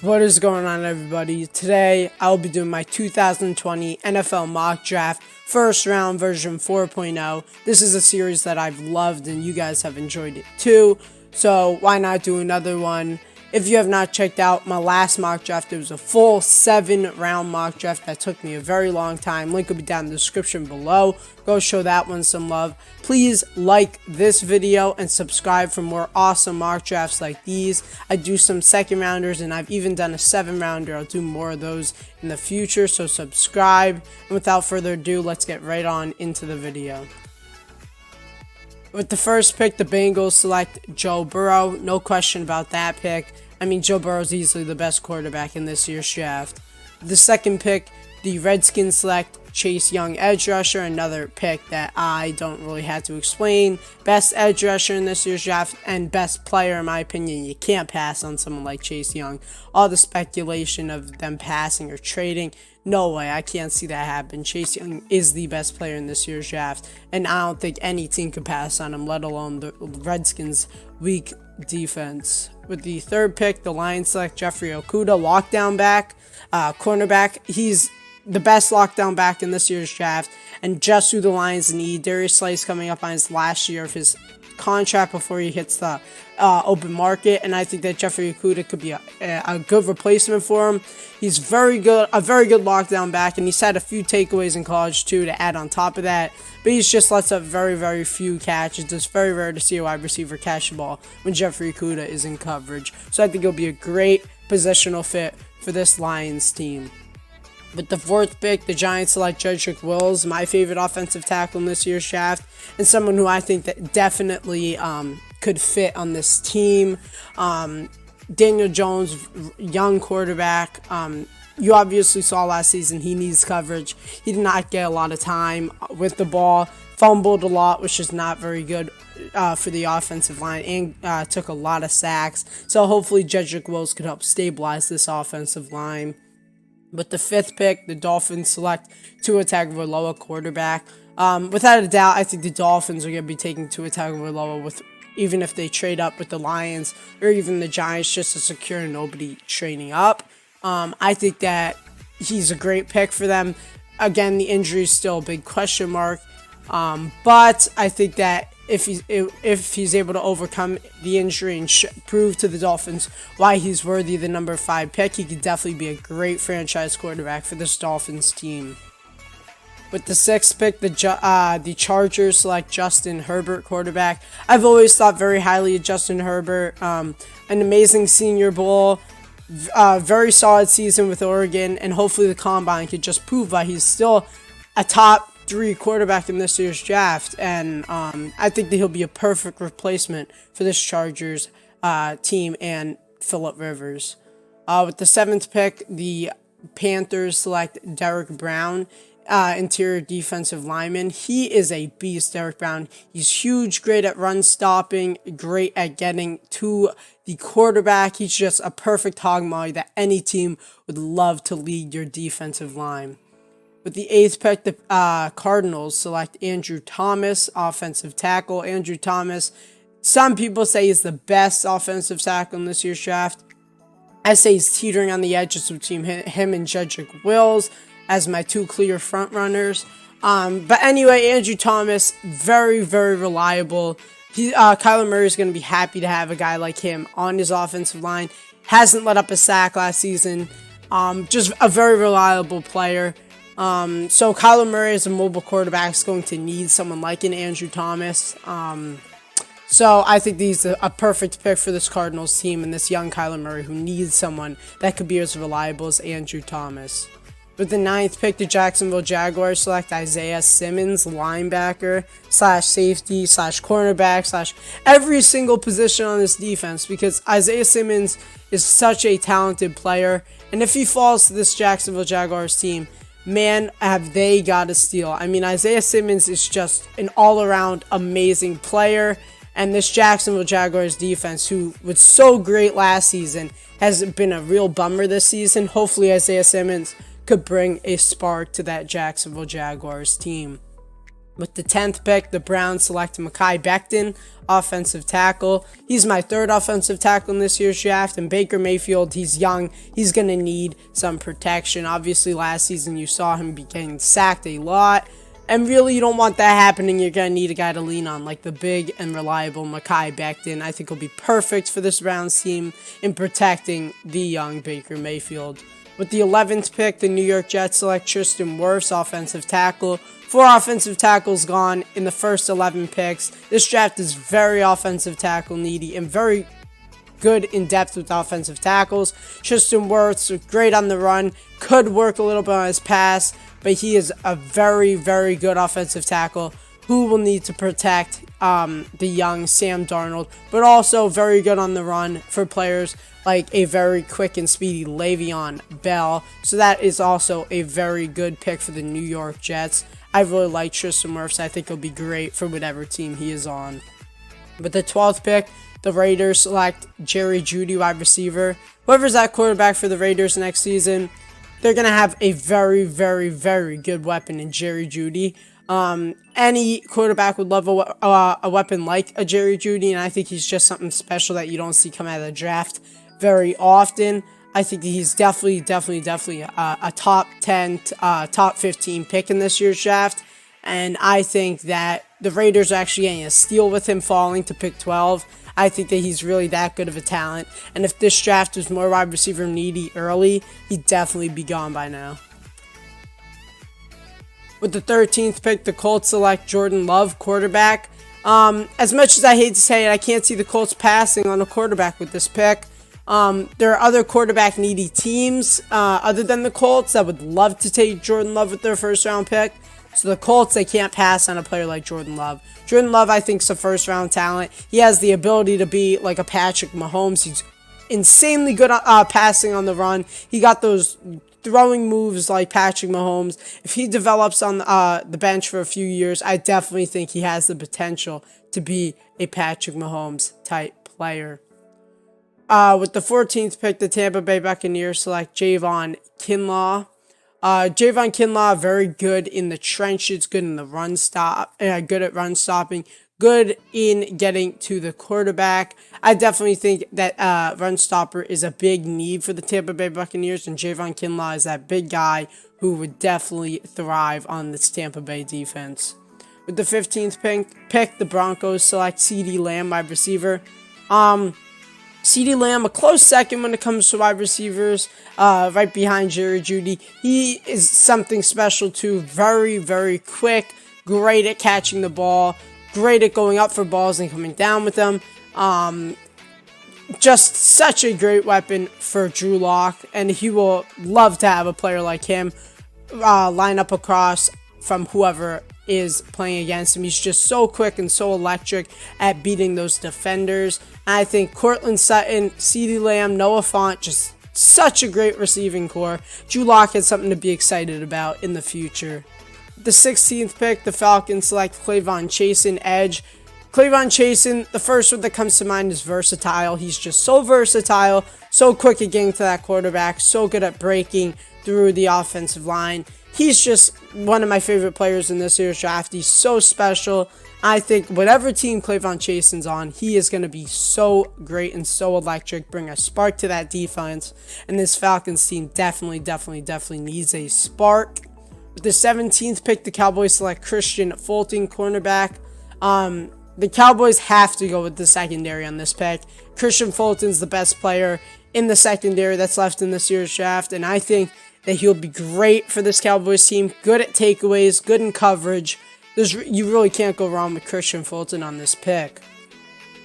What is going on, everybody? Today I'll be doing my 2020 NFL mock draft first round version 4.0. This is a series that I've loved and you guys have enjoyed it too, so why not do another one? If you have not checked out my last mock draft, it was a full 7-round mock draft that took me a very long time. Link will be down in the description below. Go show that one some love. Please like this video and subscribe for more awesome mock drafts like these. I do some second rounders and I've even done a 7-rounder. I'll do more of those in the future, so subscribe. And without further ado, let's get right on into the video. With the first pick, the Bengals select Joe Burrow. No question about that pick. I mean, Joe Burrow is easily the best quarterback in this year's draft. The second pick, the Redskins select Chase Young, edge rusher. Another pick that I don't really have to explain. Best edge rusher in this year's draft and best player, in my opinion. You can't pass on someone like Chase Young. All the speculation of them passing or trading, no way, I can't see that happen. Chase Young is the best player in this year's draft, and I don't think any team could pass on him, let alone the Redskins' weak defense. With the third pick, the Lions select Jeffrey Okudah, lockdown back, cornerback. He's the best lockdown back in this year's draft, and just who the Lions need. Darius Slay's coming up on his last year of his contract before he hits the open market, and I think that Jeffrey Okudah could be a good replacement for him. He's a very good lockdown back, and he's had a few takeaways in college too to add on top of that, but he's just lets up very few catches. It's very rare to see a wide receiver catch the ball when Jeffrey Okudah is in coverage, so I think he'll be a great positional fit for this Lions team. With the fourth pick, the Giants select Jedrick Wills, my favorite offensive tackle in this year's draft, and someone who I think that definitely could fit on this team. Daniel Jones, young quarterback. You obviously saw last season he needs coverage. He did not get a lot of time with the ball, fumbled a lot, which is not very good for the offensive line, and took a lot of sacks. So hopefully Jedrick Wills could help stabilize this offensive line. With the fifth pick, the Dolphins select Tua Tagovailoa, quarterback. Without a doubt, I think the Dolphins are going to be taking Tua Tagovailoa even if they trade up with the Lions or even the Giants just to secure nobody trading up. I think that he's a great pick for them. Again, the injury is still a big question mark, but I think that if he's able to overcome the injury and prove to the Dolphins why he's worthy of the number 5 pick, he could definitely be a great franchise quarterback for this Dolphins team. With the sixth pick, the Chargers select Justin Herbert, quarterback. I've always thought very highly of Justin Herbert. An amazing Senior Bowl, very solid season with Oregon, and hopefully the Combine could just prove why he's still a top 3 quarterback in this year's draft, and I think that he'll be a perfect replacement for this Chargers team and Phillip Rivers. With the 7th pick, the Panthers select Derrick Brown, interior defensive lineman. He is a beast, Derrick Brown. He's huge, great at run stopping, great at getting to the quarterback. He's just a perfect hog molly that any team would love to lead your defensive line. With the 8th pick, the Cardinals select Andrew Thomas, offensive tackle. Andrew Thomas, some people say he's the best offensive tackle in this year's draft. I say he's teetering on the edges between him and Jedrick Wills as my 2 clear front runners. But anyway, Andrew Thomas, very reliable. Kyler Murray is going to be happy to have a guy like him on his offensive line. Hasn't let up a sack last season. Just a very reliable player. So Kyler Murray as a mobile quarterback is going to need someone like an Andrew Thomas. So I think he's a perfect pick for this Cardinals team and this young Kyler Murray who needs someone that could be as reliable as Andrew Thomas. With the 9th pick, the Jacksonville Jaguars select Isaiah Simmons, linebacker / safety / cornerback / every single position on this defense, because Isaiah Simmons is such a talented player, and if he falls to this Jacksonville Jaguars team, man, have they got a steal. I mean, Isaiah Simmons is just an all-around amazing player, and this Jacksonville Jaguars defense, who was so great last season, has been a real bummer this season. Hopefully Isaiah Simmons could bring a spark to that Jacksonville Jaguars team. With the 10th pick, the Browns select Mekhi Becton, offensive tackle. He's my third offensive tackle in this year's draft. And Baker Mayfield, he's young. He's going to need some protection. Obviously, last season you saw him be getting sacked a lot. And really, you don't want that happening. You're going to need a guy to lean on, like the big and reliable Mekhi Becton. I think he'll be perfect for this Browns team in protecting the young Baker Mayfield. With the 11th pick, the New York Jets select Tristan Wirfs, offensive tackle. 4 offensive tackles gone in the first 11 picks. This draft is very offensive tackle needy and very good in depth with offensive tackles. Tristan Wirfs, great on the run, could work a little bit on his pass, but he is a very, very good offensive tackle who will need to protect the young Sam Darnold, but also very good on the run for players like a very quick and speedy Le'Veon Bell. So that is also a very good pick for the New York Jets. I really like Tristan Wirfs. I think he'll be great for whatever team he is on. With the 12th pick, the Raiders select Jerry Jeudy, wide receiver. Whoever's that quarterback for the Raiders next season, they're going to have a very, very, very good weapon in Jerry Jeudy. Any quarterback would love a weapon like a Jerry Jeudy, and I think he's just something special that you don't see come out of the draft very often. I think he's definitely a top 10, top 15 pick in this year's draft, and I think that the Raiders are actually getting a steal with him falling to pick 12. I think that he's really that good of a talent, and if this draft was more wide receiver needy early, he'd definitely be gone by now. With the 13th pick, the Colts select Jordan Love, quarterback. As much as I hate to say it, I can't see the Colts passing on a quarterback with this pick. There are other quarterback needy teams other than the Colts that would love to take Jordan Love with their first round pick. So the Colts, they can't pass on a player like Jordan Love. Jordan Love, I think, is a first round talent. He has the ability to be like a Patrick Mahomes. He's insanely good at passing on the run. He got those throwing moves like Patrick Mahomes. If he develops on the bench for a few years, I definitely think he has the potential to be a Patrick Mahomes type player. With the 14th pick, the Tampa Bay Buccaneers select Javon Kinlaw. Javon Kinlaw, very good in the trenches, good in the run stop, good at run stopping, good in getting to the quarterback. I definitely think that run stopper is a big need for the Tampa Bay Buccaneers, and Javon Kinlaw is that big guy who would definitely thrive on this Tampa Bay defense. With the 15th pick, the Broncos select CeeDee Lamb, wide receiver. CeeDee Lamb, a close second when it comes to wide receivers, right behind Jerry Jeudy. He is something special too. Very, very quick, great at catching the ball, great at going up for balls and coming down with them. Just such a great weapon for Drew Lock, and he will love to have a player like him line up across from whoever is playing against him. He's just so quick and so electric at beating those defenders. And I think Courtland Sutton, CeeDee Lamb, Noah Fant, just such a great receiving core. Drew Lock has something to be excited about in the future. The 16th pick, the Falcons select Clavon Chasen, edge. Clavon Chasen, the first one that comes to mind is versatile. He's just so versatile, so quick at getting to that quarterback, so good at breaking through the offensive line. He's just one of my favorite players in this year's draft. He's so special. I think whatever team Clavon Chasen's on, he is going to be so great and so electric, bring a spark to that defense. And this Falcons team definitely needs a spark. With the 17th pick, the Cowboys select Christian Fulton, cornerback. The Cowboys have to go with the secondary on this pick. Christian Fulton's the best player in the secondary that's left in this year's draft, and I think that he'll be great for this Cowboys team. Good at takeaways, good in coverage. You really can't go wrong with Christian Fulton on this pick.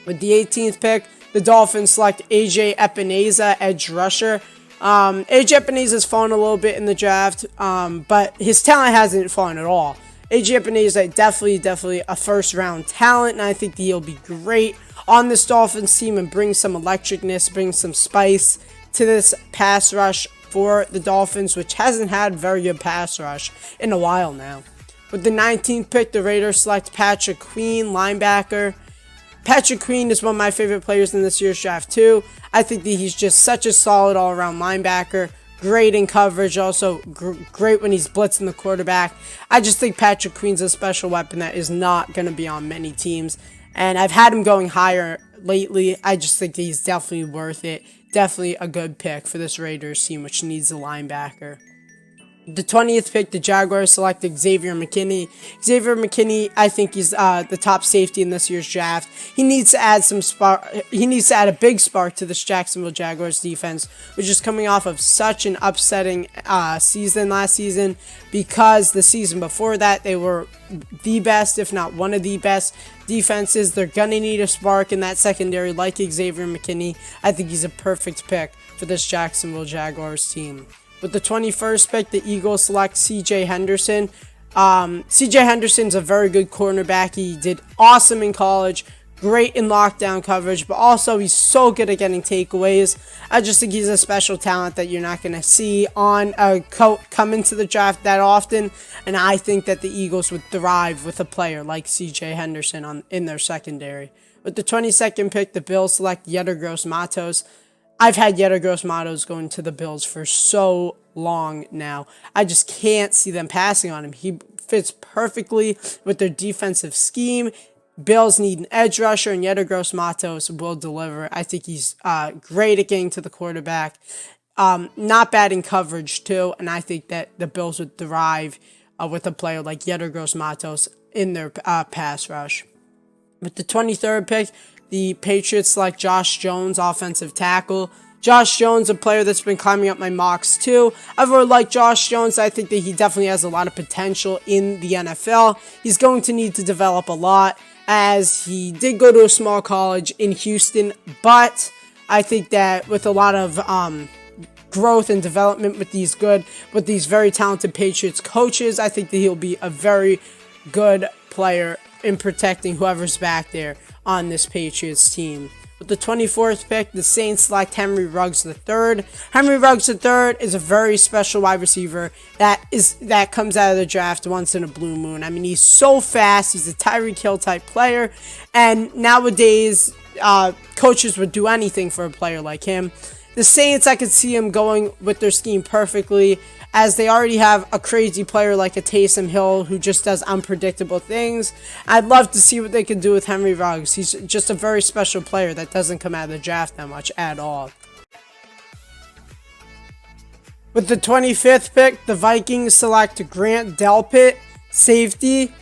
With the 18th pick, the Dolphins select AJ Epineza, edge rusher. AJ Epineza's fallen a little bit in the draft, but his talent hasn't fallen at all. AJ Epineza definitely a first round talent, and I think that he'll be great on this Dolphins team and bring some electricness, bring some spice to this pass rush for the Dolphins, which hasn't had very good pass rush in a while now. With the 19th pick, the Raiders select Patrick Queen, linebacker. Patrick Queen is one of my favorite players in this year's draft too. I think that he's just such a solid all-around linebacker. great in coverage, also great when he's blitzing the quarterback. I just think Patrick Queen's a special weapon that is not going to be on many teams. And I've had him going higher lately. I just think he's definitely worth it. Definitely a good pick for this Raiders team, which needs a linebacker. The 20th pick, the Jaguars selected Xavier McKinney. Xavier McKinney, I think he's the top safety in this year's draft. He needs to add some spark. He needs to add a big spark to this Jacksonville Jaguars defense, which is coming off of such an upsetting season last season. Because the season before that, they were the best, if not one of the best defenses. They're gonna need a spark in that secondary, like Xavier McKinney. I think he's a perfect pick for this Jacksonville Jaguars team. With the 21st pick, the Eagles select C.J. Henderson. C.J. Henderson's a very good cornerback. He did awesome in college, great in lockdown coverage, but also he's so good at getting takeaways. I just think he's a special talent that you're not going to see on come into the draft that often, and I think that the Eagles would thrive with a player like C.J. Henderson in their secondary. With the 22nd pick, the Bills select Yetur Gross-Matos. I've had Yetur Gross-Matos going to the Bills for so long now. I just can't see them passing on him. He fits perfectly with their defensive scheme. Bills need an edge rusher, and Yetur Gross-Matos will deliver. I think he's great at getting to the quarterback. Not bad in coverage, too, and I think that the Bills would thrive with a player like Yetur Gross-Matos in their pass rush. With the 23rd pick, the Patriots select Josh Jones, offensive tackle. Josh Jones, a player that's been climbing up my mocks too. I've really liked Josh Jones. I think that he definitely has a lot of potential in the NFL. He's going to need to develop a lot, as he did go to a small college in Houston, but I think that with a lot of growth and development with these very talented Patriots coaches, I think that he'll be a very good player in protecting whoever's back there on this Patriots team. With the 24th pick, the Saints select Henry Ruggs III. Henry Ruggs III is a very special wide receiver that comes out of the draft once in a blue moon. I mean, he's so fast. He's a Tyreek Hill type player, and nowadays coaches would do anything for a player like him. The Saints, I could see him going with their scheme perfectly, as they already have a crazy player like a Taysom Hill who just does unpredictable things. I'd love to see what they can do with Henry Ruggs. He's just a very special player that doesn't come out of the draft that much at all. With the 25th pick, the Vikings select Grant Delpit, safety.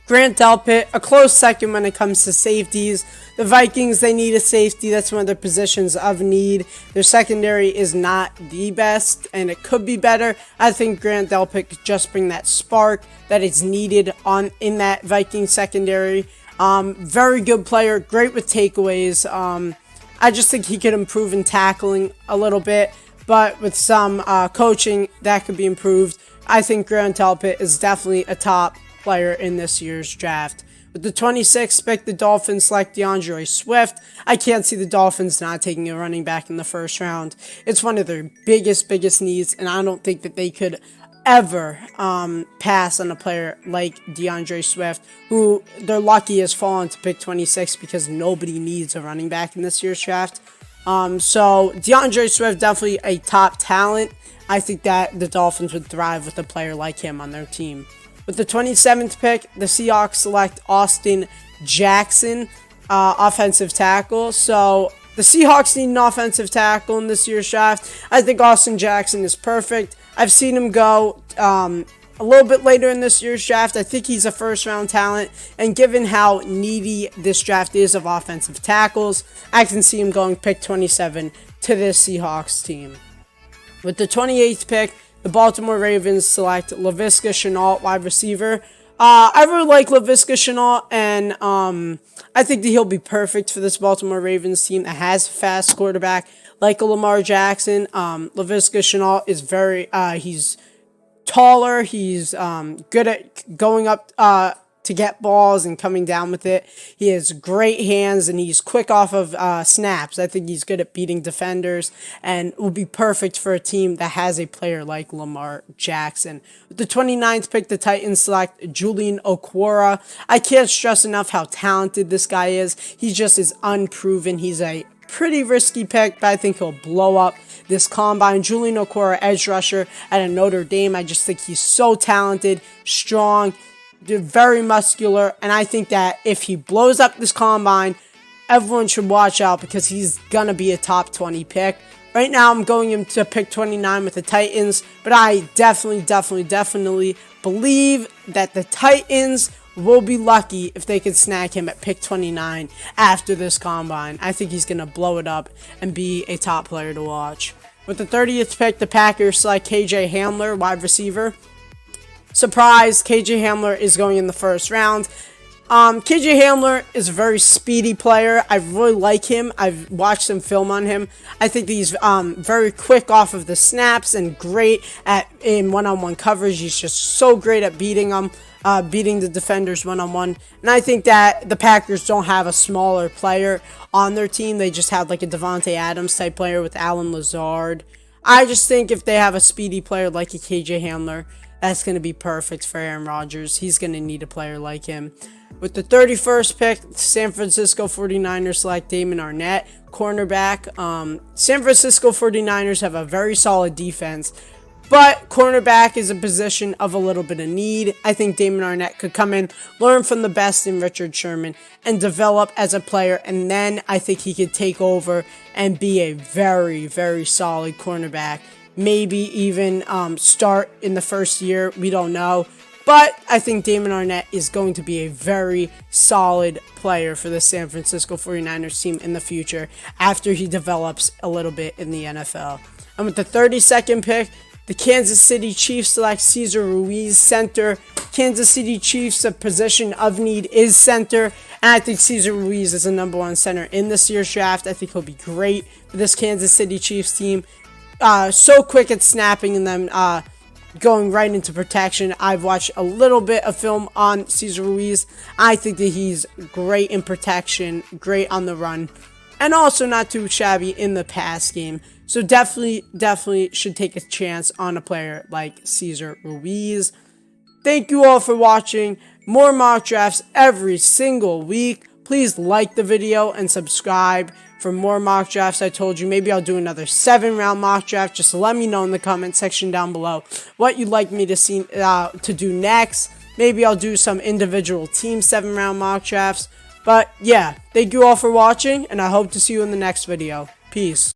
Grant Delpit, a close second when it comes to safeties. The Vikings, they need a safety. That's one of their positions of need. Their secondary is not the best, and it could be better. I think Grant Delpit could just bring that spark that is needed in that Vikings secondary. Very good player, great with takeaways. I just think he could improve in tackling a little bit, but with some coaching, that could be improved. I think Grant Delpit is definitely a top player in this year's draft. With the 26th pick, the Dolphins select DeAndre Swift. I can't see the Dolphins not taking a running back in the first round. It's one of their biggest needs, and I don't think that they could ever pass on a player like DeAndre Swift, who they're lucky has fallen to pick 26 because nobody needs a running back in this year's draft. So DeAndre Swift, definitely a top talent. I think that the Dolphins would thrive with a player like him on their team. With the 27th pick, the Seahawks select Austin Jackson, offensive tackle. So the Seahawks need an offensive tackle in this year's draft. I think Austin Jackson is perfect. I've seen him go a little bit later in this year's draft. I think he's a first-round talent, and given how needy this draft is of offensive tackles, I can see him going pick 27 to this Seahawks team. With the 28th pick, the Baltimore Ravens select Laviska Shenault, wide receiver. I really like Laviska Shenault, and I think that he'll be perfect for this Baltimore Ravens team that has a fast quarterback like a Lamar Jackson. Laviska Shenault is he's taller. He's good at going up to get balls and coming down with it. He has great hands, and he's quick off of snaps. I think he's good at beating defenders and will be perfect for a team that has a player like Lamar Jackson. With the 29th pick, the Titans select Julian Okwara. I can't stress enough how talented this guy is. He just is unproven. He's a pretty risky pick, but I think he'll blow up this combine. Julian Okwara, edge rusher at Notre Dame. I just think he's so talented, strong, very muscular, and I think that if he blows up this combine, everyone should watch out because he's gonna be a top 20 pick. Right now, I'm going him to pick 29 with the Titans, but I definitely believe that the Titans will be lucky if they could snag him at pick 29 after this combine. I think he's going to blow it up and be a top player to watch. With the 30th pick, the Packers select KJ Hamler, wide receiver. Surprise, KJ Hamler is going in the first round. KJ Hamler is a very speedy player. I really like him. I've watched some film on him. I think he's very quick off of the snaps and great in one-on-one coverage. He's just so great at beating them, beating the defenders one-on-one. And I think that the Packers don't have a smaller player on their team. They just have like a Devontae Adams type player with Allen Lazard. I just think if they have a speedy player like a KJ Hamler, that's going to be perfect for Aaron Rodgers. He's going to need a player like him. With the 31st pick, San Francisco 49ers select Damon Arnette, cornerback. San Francisco 49ers have a very solid defense, but cornerback is a position of a little bit of need. I think Damon Arnette could come in, learn from the best in Richard Sherman, and develop as a player, and then I think he could take over and be a very solid cornerback. Maybe even start in the first year. We don't know. But I think Damon Arnette is going to be a very solid player for the San Francisco 49ers team in the future after he develops a little bit in the NFL. And with the 32nd pick, the Kansas City Chiefs select Cesar Ruiz, center. Kansas City Chiefs, a position of need is center. And I think Cesar Ruiz is the #1 center in this year's draft. I think he'll be great for this Kansas City Chiefs team. So quick at snapping and then going right into protection. I've watched a little bit of film on Cesar Ruiz. I think that he's great in protection, great on the run, and also not too shabby in the pass game. So definitely should take a chance on a player like Cesar Ruiz. Thank you all for watching. More mock drafts every single week. Please like the video and subscribe for more mock drafts. I told you maybe I'll do another 7-round mock draft. Just let me know in the comment section down below what you'd like me to see to do next. Maybe I'll do some individual team 7-round mock drafts. But yeah, thank you all for watching, and I hope to see you in the next video. Peace.